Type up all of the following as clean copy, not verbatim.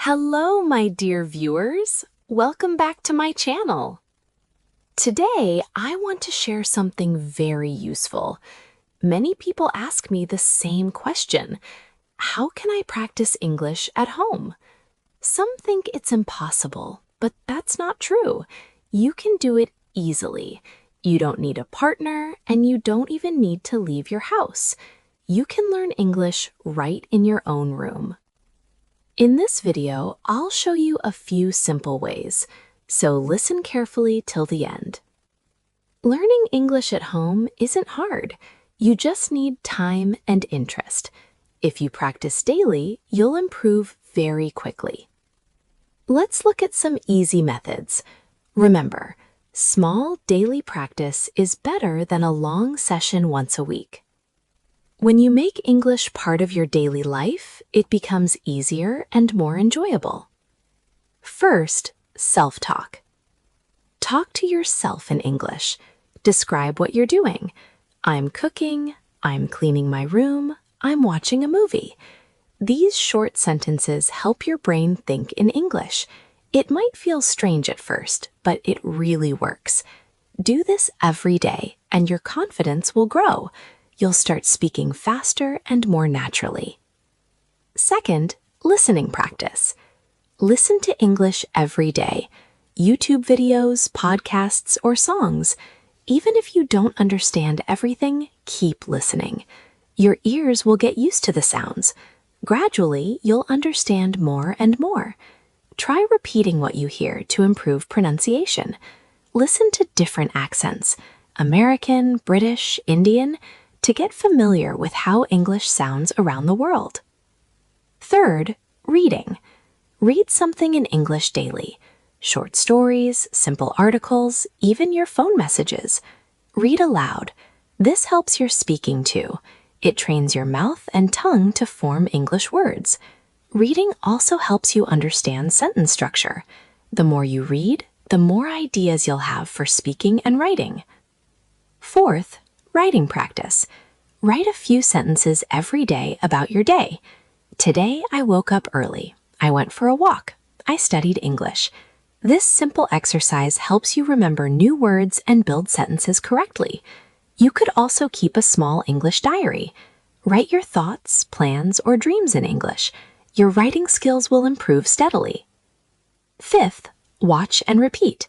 Hello, my dear viewers. Welcome back to my channel. Today, I want to share something very useful. Many people ask me the same question. How can I practice English at home? Some think it's impossible, but that's not true. You can do it easily. You don't need a partner, and you don't even need to leave your house. You can learn English right in your own room. In this video, I'll show you a few simple ways, so listen carefully till the end. Learning English at home isn't hard. You just need time and interest. If you practice daily, you'll improve very quickly. Let's look at some easy methods. Remember, small daily practice is better than a long session once a week. When you make English part of your daily life, it becomes easier and more enjoyable. First, self-talk. Talk to yourself in English. Describe what you're doing. I'm cooking, I'm cleaning my room, I'm watching a movie. These short sentences help your brain think in English. It might feel strange at first, but it really works. Do this every day, and your confidence will grow. You'll start speaking faster and more naturally. Second, listening practice. Listen to English every day. YouTube videos, podcasts, or songs. Even if you don't understand everything, keep listening. Your ears will get used to the sounds. Gradually, you'll understand more and more. Try repeating what you hear to improve pronunciation. Listen to different accents, American, British, Indian, to get familiar with how English sounds around the world. Third, reading. Read something in English daily. Short stories, simple articles, even your phone messages. Read aloud. This helps your speaking too. It trains your mouth and tongue to form English words. Reading also helps you understand sentence structure. The more you read, the more ideas you'll have for speaking and writing. Fourth, writing practice. Write a few sentences every day about your day. Today, I woke up early. I went for a walk. I studied English. This simple exercise helps you remember new words and build sentences correctly. You could also keep a small English diary. Write your thoughts, plans, or dreams in English. Your writing skills will improve steadily. Fifth, watch and repeat.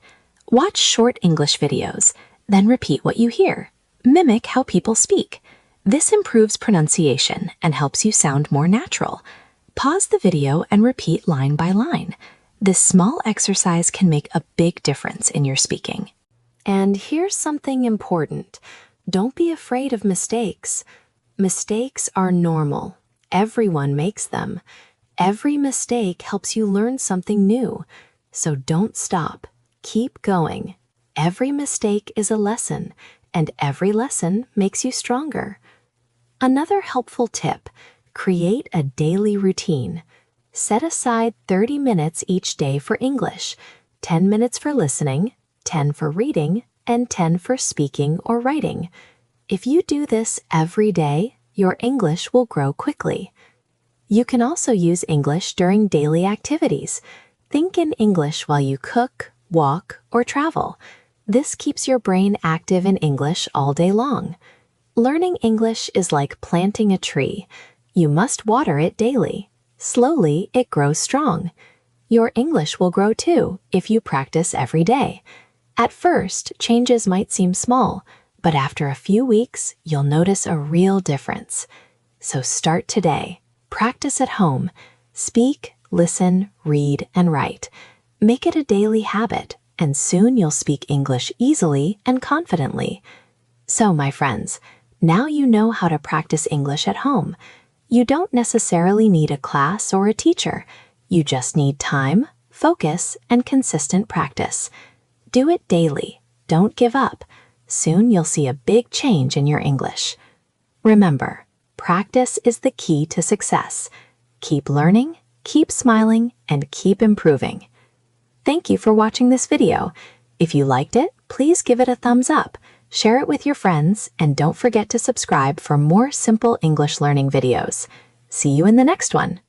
Watch short English videos, then repeat what you hear. Mimic how people speak. This improves pronunciation and helps you sound more natural. Pause the video and repeat line by line. This small exercise can make a big difference in your speaking. And here's something important. Don't be afraid of mistakes. Mistakes are normal. Everyone makes them. Every mistake helps you learn something new. So don't stop. Keep going. Every mistake is a lesson, and every lesson makes you stronger. Another helpful tip, create a daily routine. Set aside 30 minutes each day for English, 10 minutes for listening, 10 for reading, and 10 for speaking or writing. If you do this every day, your English will grow quickly. You can also use English during daily activities. Think in English while you cook, walk, or travel. This keeps your brain active in English all day long. Learning English is like planting a tree. You must water it daily. Slowly, it grows strong. Your English will grow too if you practice every day. At first, changes might seem small, but after a few weeks, you'll notice a real difference. So start today. Practice at home. Speak, listen, read, and write. Make it a daily habit, and soon you'll speak English easily and confidently. So, my friends, now you know how to practice English at home. You don't necessarily need a class or a teacher. You just need time, focus, and consistent practice. Do it daily. Don't give up. Soon you'll see a big change in your English. Remember, practice is the key to success. Keep learning, keep smiling, and keep improving. Thank you for watching this video. If you liked it, please give it a thumbs up, share it with your friends, and don't forget to subscribe for more simple English learning videos. See you in the next one.